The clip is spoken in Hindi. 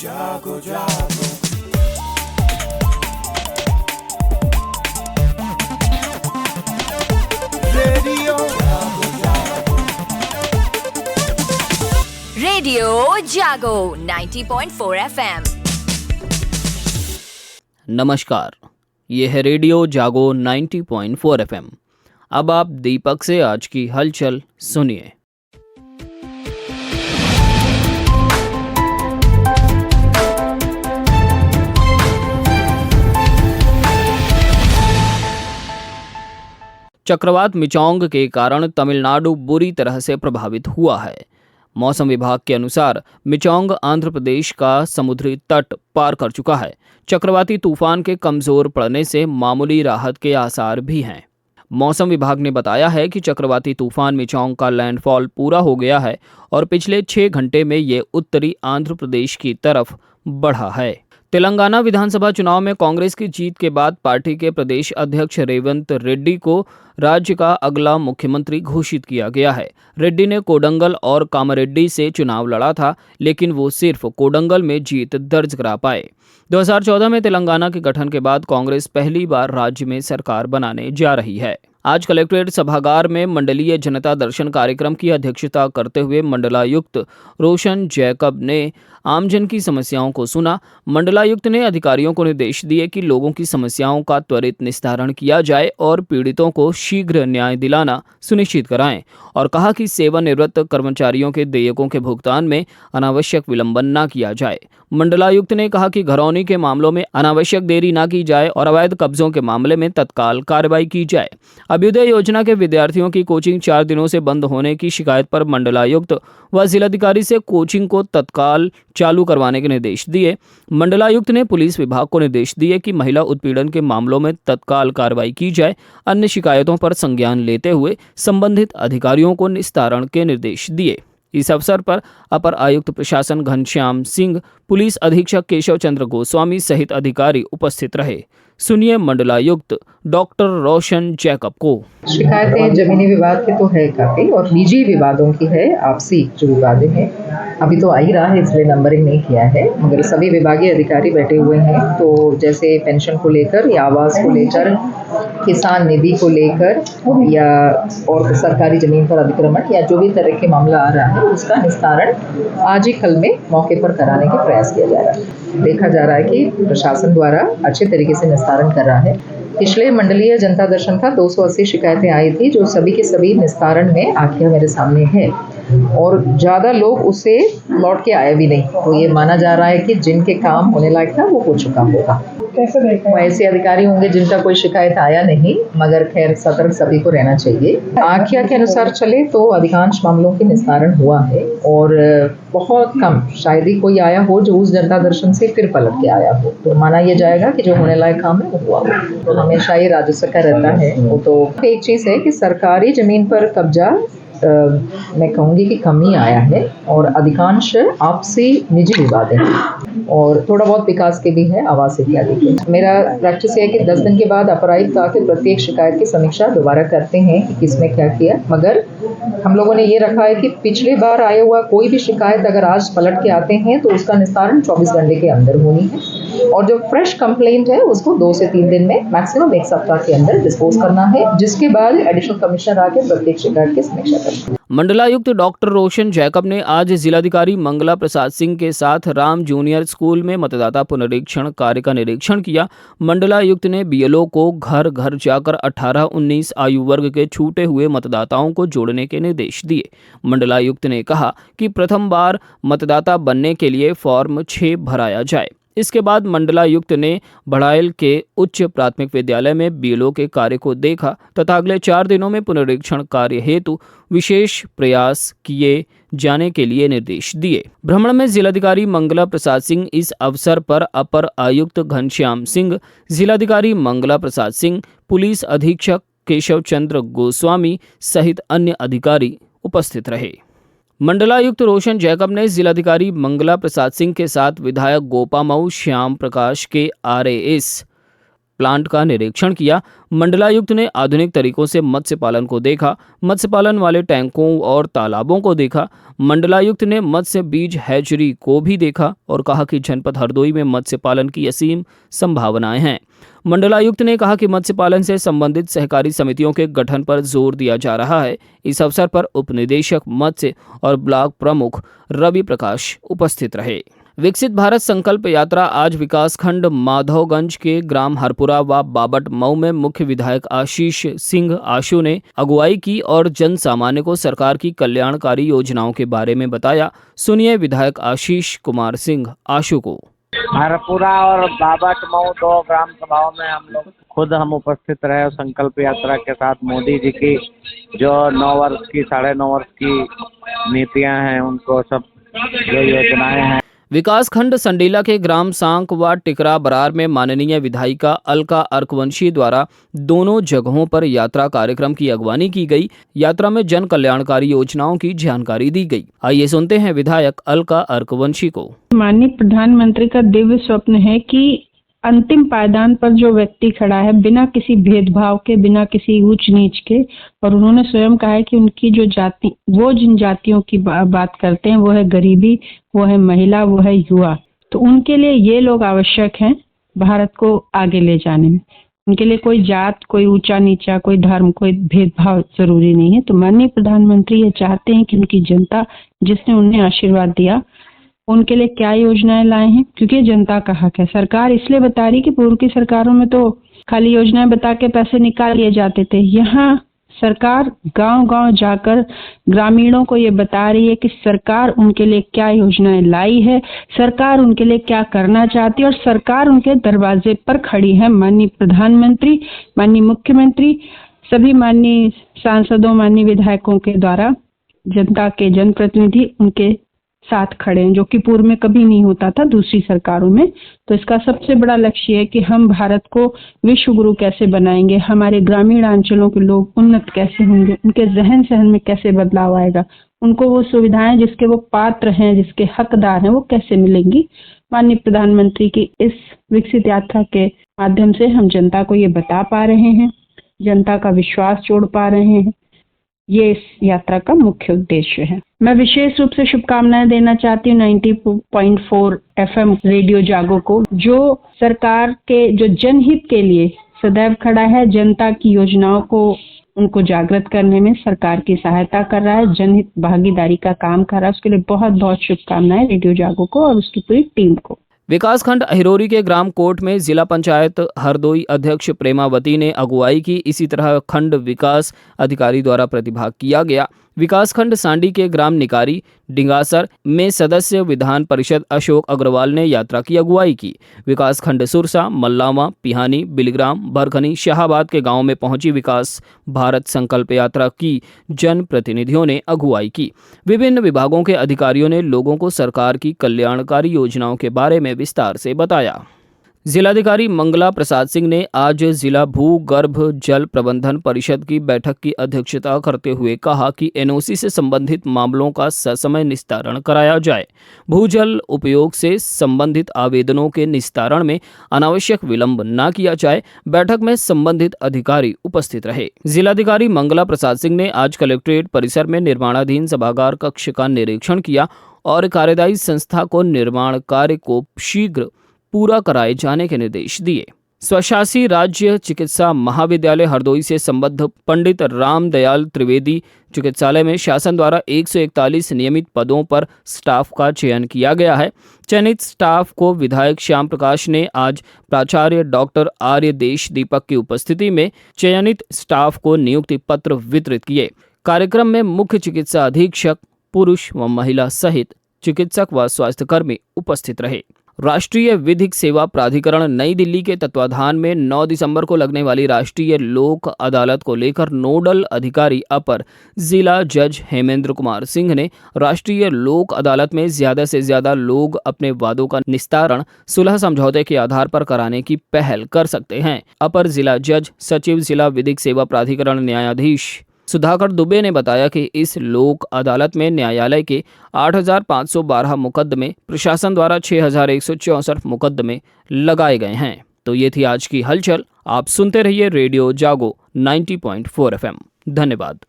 जागो जागो रेडियो जागो जागो रेडियो जागो 90.4 FM। नमस्कार, ये है रेडियो जागो 90.4 FM। अब आप दीपक से आज की हलचल सुनिए। चक्रवात मिचौंग के कारण तमिलनाडु बुरी तरह से प्रभावित हुआ है। मौसम विभाग के अनुसार मिचौंग आंध्र प्रदेश का समुद्री तट पार कर चुका है। चक्रवाती तूफान के कमजोर पड़ने से मामूली राहत के आसार भी हैं। मौसम विभाग ने बताया है कि चक्रवाती तूफान मिचौंग का लैंडफॉल पूरा हो गया है और पिछले 6 घंटे में ये उत्तरी आंध्र प्रदेश की तरफ बढ़ा है। तेलंगाना विधानसभा चुनाव में कांग्रेस की जीत के बाद पार्टी के प्रदेश अध्यक्ष रेवंत रेड्डी को राज्य का अगला मुख्यमंत्री घोषित किया गया है। रेड्डी ने कोडंगल और कामारेड्डी से चुनाव लड़ा था, लेकिन वो सिर्फ कोडंगल में जीत दर्ज करा पाए। 2014 में तेलंगाना के गठन के बाद कांग्रेस पहली बार राज्य में सरकार बनाने जा रही है। आज कलेक्ट्रेट सभागार में मंडलीय जनता दर्शन कार्यक्रम की अध्यक्षता करते हुए मंडलायुक्त रोशन जैकब ने आमजन की समस्याओं को सुना। मंडलायुक्त ने अधिकारियों को निर्देश दिए कि लोगों की समस्याओं का त्वरित निस्तारण किया जाए और पीड़ितों को शीघ्र न्याय दिलाना सुनिश्चित कराएं और कहा कि सेवानिवृत्त कर्मचारियों के देयकों के भुगतान में अनावश्यक विलंबन न किया जाए। मंडलायुक्त ने कहा कि घरौनी के मामलों में अनावश्यक देरी न की जाए और अवैध कब्जों के मामले में तत्काल कार्रवाई की जाए। अभ्युदय योजना के विद्यार्थियों की कोचिंग 4 दिनों से बंद होने की शिकायत पर मंडलायुक्त व जिलाधिकारी से कोचिंग को तत्काल चालू करवाने के निर्देश दिए। मंडलायुक्त ने पुलिस विभाग को निर्देश दिए कि महिला उत्पीड़न के मामलों में तत्काल कार्रवाई की जाए। अन्य शिकायतों पर संज्ञान लेते हुए संबंधित अधिकारियों को निस्तारण के निर्देश दिए। इस अवसर पर अपर आयुक्त प्रशासन घनश्याम सिंह, पुलिस अधीक्षक केशव चंद्र गोस्वामी सहित अधिकारी उपस्थित रहे। सुनिए मंडलायुक्त डॉक्टर रोशन जैकब को। शिकायतें जमीनी विवाद की तो है काफी और निजी विवादों की है, आपसी जो विवादें हैं अभी तो आ ही रहा है, इसलिए नंबरिंग नहीं किया है, मगर सभी विभागीय अधिकारी बैठे हुए हैं। तो जैसे पेंशन को लेकर या आवास को लेकर, किसान निधि को लेकर या और सरकारी जमीन पर अतिक्रमण या जो भी तरह के मामला आ रहा है उसका निस्तारण आज ही कल में मौके पर कराने का प्रयास किया जा रहा है। देखा जा रहा है कि प्रशासन द्वारा अच्छे तरीके से निस्तारण कर रहा है। पिछले मंडलीय जनता दर्शन था 280 शिकायतें आई थी, जो सभी के सभी निस्तारण में आंखें मेरे सामने है और ज़्यादा लोग उससे लौट के आए भी नहीं। तो ये माना जा रहा है कि जिनके काम होने लायक था वो हो चुका होगा। कैसे देखा? ऐसे अधिकारी होंगे जिनका कोई शिकायत आया नहीं, मगर खैर सतर्क सभी को रहना चाहिए। आंखिया के अनुसार चले तो अधिकांश मामलों के निस्तारण हुआ है और बहुत कम शायद ही कोई आया हो जो उस जनता दर्शन से फिर पलट के आया हो। तो माना यह जाएगा कि जो होने लायक काम है वो हुआ हो। तो हमेशा ये राजस्व का रहता है। वो तो एक चीज़ है कि सरकारी जमीन पर कब्जा मैं कहूँगी कि कम ही आया है और अधिकांश आपसी निजी विवाद हैं और थोड़ा बहुत विकास के भी है, आवास इत्यादि के। मेरा प्रैक्टिस है कि 10 दिन के बाद अपर आयुक्त आके प्रत्येक शिकायत की समीक्षा दोबारा करते हैं कि किसमें क्या किया, मगर हम लोगों ने ये रखा है कि पिछली बार आया हुआ कोई भी शिकायत अगर आज पलट के आते हैं तो उसका निस्तारण 24 घंटे के अंदर होनी है और जो फ्रेश कंप्लेंट है उसको 2 से 3 दिन में मैक्सिमम 1 सप्ताह के अंदर डिस्पोज करना है, जिसके बाद एडिशनल कमिश्नर आके प्रत्येक शिकायत की समीक्षा करेंगे। मंडलायुक्त डॉक्टर रोशन जैकब ने आज जिलाधिकारी मंगला प्रसाद सिंह के साथ राम जूनियर स्कूल में मतदाता पुनरीक्षण कार्य का निरीक्षण किया। मंडलायुक्त ने बीएलओ को घर घर जाकर 18-19 आयु वर्ग के छूटे हुए मतदाताओं को जोड़ने के निर्देश दिए। मंडलायुक्त ने कहा कि प्रथम बार मतदाता बनने के लिए फॉर्म 6 भराया जाए। इसके बाद मंडलायुक्त ने बढ़ायल के उच्च प्राथमिक विद्यालय में बीएलओ के कार्य को देखा तथा अगले 4 दिनों में पुनरीक्षण कार्य हेतु विशेष प्रयास किए जाने के लिए निर्देश दिए। भ्रमण में जिलाधिकारी मंगला प्रसाद सिंह, इस अवसर पर अपर आयुक्त घनश्याम सिंह, जिलाधिकारी मंगला प्रसाद सिंह, पुलिस अधीक्षक केशव चंद्र गोस्वामी सहित अन्य अधिकारी उपस्थित रहे। मंडलायुक्त रोशन जैकब ने जिलाधिकारी मंगला प्रसाद सिंह के साथ विधायक गोपामऊ श्याम प्रकाश के आरएएस प्लांट का निरीक्षण किया। मंडलायुक्त ने आधुनिक तरीकों से मत्स्य पालन को देखा, मत्स्य पालन वाले टैंकों और तालाबों को देखा। मंडलायुक्त ने मत्स्य बीज हैचरी को भी देखा और कहा कि जनपद हरदोई में मत्स्य पालन की असीम संभावनाएं हैं। मंडलायुक्त ने कहा कि मत्स्य पालन से संबंधित सहकारी समितियों के गठन पर जोर दिया जा रहा है। इस अवसर पर उपनिदेशक मत्स्य और ब्लॉक प्रमुख रवि प्रकाश उपस्थित रहे। विकसित भारत संकल्प यात्रा आज विकासखंड माधवगंज के ग्राम हरपुरा व बाबट मऊ में मुख्य विधायक आशीष सिंह आशु ने अगुवाई की और जन सामान्य को सरकार की कल्याणकारी योजनाओं के बारे में बताया। सुनिए विधायक आशीष कुमार सिंह आशु को। हरपुरा और बाबट मऊ 2 ग्राम सभाओं में हम उपस्थित रहे। संकल्प यात्रा के साथ मोदी जी की जो 9 वर्ष की 9.5 वर्ष की नीतियां हैं, उनको सब जो योजनाएं हैं। विकासखंड संडीला के ग्राम सांक व टिकरा बरार में माननीय विधायिका अलका अर्कवंशी द्वारा दोनों जगहों पर यात्रा कार्यक्रम की अगवानी की गई। यात्रा में जन कल्याणकारी योजनाओं की जानकारी दी गई। आइए सुनते हैं विधायक अलका अर्कवंशी को। माननीय प्रधानमंत्री का दिव्य स्वप्न है कि अंतिम पायदान पर जो व्यक्ति खड़ा है, बिना किसी भेदभाव के, बिना किसी ऊंच नीच के, और उन्होंने स्वयं कहा है कि उनकी जो जाति, वो जिन जातियों की बात करते हैं, वो है गरीबी, वो है महिला, वो है युवा। तो उनके लिए ये लोग आवश्यक हैं भारत को आगे ले जाने में। उनके लिए कोई जात, कोई ऊंचा नीचा, कोई धर्म, कोई भेदभाव जरूरी नहीं है। तो माननीय प्रधानमंत्री ये चाहते हैं कि उनकी जनता जिसने उन्हें आशीर्वाद दिया, उनके लिए क्या योजनाएं लाए हैं, क्योंकि जनता का हक है। सरकार इसलिए बता रही कि पूर्व की सरकारों में तो खाली योजनाएं बता के पैसे निकाल लिए जाते थे। यहाँ सरकार गांव-गांव जाकर ग्रामीणों को ये बता रही है कि सरकार उनके लिए क्या योजनाएं लाई है, सरकार उनके लिए क्या करना चाहती है, और सरकार उनके दरवाजे पर खड़ी है। माननीय प्रधानमंत्री, माननीय मुख्यमंत्री, सभी माननीय सांसदों, माननीय विधायकों के द्वारा जनता के जनप्रतिनिधि उनके साथ खड़े हैं, जो कि पूर्व में कभी नहीं होता था दूसरी सरकारों में। तो इसका सबसे बड़ा लक्ष्य है कि हम भारत को विश्व गुरु कैसे बनाएंगे, हमारे ग्रामीण अंचलों के लोग उन्नत कैसे होंगे, उनके जहन सहन में कैसे बदलाव आएगा, उनको वो सुविधाएं जिसके वो पात्र हैं, जिसके हकदार हैं, वो कैसे मिलेंगी। माननीय प्रधानमंत्री की इस विकसित यात्रा के माध्यम से हम जनता को ये बता पा रहे हैं, जनता का विश्वास जोड़ पा रहे हैं। ये इस यात्रा का मुख्य उद्देश्य है। मैं विशेष रूप से शुभकामनाएं देना चाहती हूँ 90.4 FM रेडियो जागो को, जो सरकार के जो जनहित के लिए सदैव खड़ा है, जनता की योजनाओं को उनको जागृत करने में सरकार की सहायता कर रहा है, जनहित भागीदारी का काम कर रहा है। उसके लिए बहुत बहुत शुभकामनाएं रेडियो जागो को और उसकी पूरी टीम को। विकासखंड अहिरोरी के ग्राम कोट में जिला पंचायत हरदोई अध्यक्ष प्रेमावती ने अगुवाई की। इसी तरह खंड विकास अधिकारी द्वारा प्रतिभाग किया गया। विकासखंड सांडी के ग्राम निकारी डिंगासर में सदस्य विधान परिषद अशोक अग्रवाल ने यात्रा की अगुवाई की। विकासखंड सुरसा, मल्लावा, पिहानी, बिलग्राम, बरखनी, शाहाबाद के गांव में पहुंची विकास भारत संकल्प यात्रा की जनप्रतिनिधियों ने अगुवाई की। विभिन्न विभागों के अधिकारियों ने लोगों को सरकार की कल्याणकारी योजनाओं के बारे में विस्तार से बताया। जिलाधिकारी मंगला प्रसाद सिंह ने आज जिला भूगर्भ जल प्रबंधन परिषद की बैठक की अध्यक्षता करते हुए कहा कि एनओसी से संबंधित मामलों का ससमय निस्तारण कराया जाए। भूजल उपयोग से संबंधित आवेदनों के निस्तारण में अनावश्यक विलंब न किया जाए। बैठक में संबंधित अधिकारी उपस्थित रहे। जिलाधिकारी मंगला प्रसाद सिंह ने आज कलेक्ट्रेट परिसर में निर्माणाधीन सभागार कक्ष का निरीक्षण किया और कार्यदायी संस्था को निर्माण कार्य को शीघ्र पूरा कराए जाने के निर्देश दिए। स्वशासी राज्य चिकित्सा महाविद्यालय हरदोई से संबद्ध पंडित रामदयाल त्रिवेदी चिकित्सालय में शासन द्वारा 141 नियमित पदों पर स्टाफ का चयन किया गया है। चयनित स्टाफ को विधायक श्याम प्रकाश ने आज प्राचार्य डॉक्टर आर्य देश दीपक की उपस्थिति में चयनित स्टाफ को नियुक्ति पत्र वितरित किए। कार्यक्रम में मुख्य चिकित्सा अधीक्षक पुरुष व महिला सहित चिकित्सक व स्वास्थ्यकर्मी उपस्थित रहे। राष्ट्रीय विधिक सेवा प्राधिकरण नई दिल्ली के तत्वाधान में 9 दिसंबर को लगने वाली राष्ट्रीय लोक अदालत को लेकर नोडल अधिकारी अपर जिला जज हेमेंद्र कुमार सिंह ने राष्ट्रीय लोक अदालत में ज्यादा से ज्यादा लोग अपने वादों का निस्तारण सुलह समझौते के आधार पर कराने की पहल कर सकते हैं। अपर जिला जज सचिव जिला विधिक सेवा प्राधिकरण न्यायाधीश सुधाकर दुबे ने बताया कि इस लोक अदालत में न्यायालय के 8,512 मुकदमे, प्रशासन द्वारा 6,164 मुकदमे लगाए गए हैं। तो ये थी आज की हलचल। आप सुनते रहिए रेडियो जागो 90.4 FM। धन्यवाद।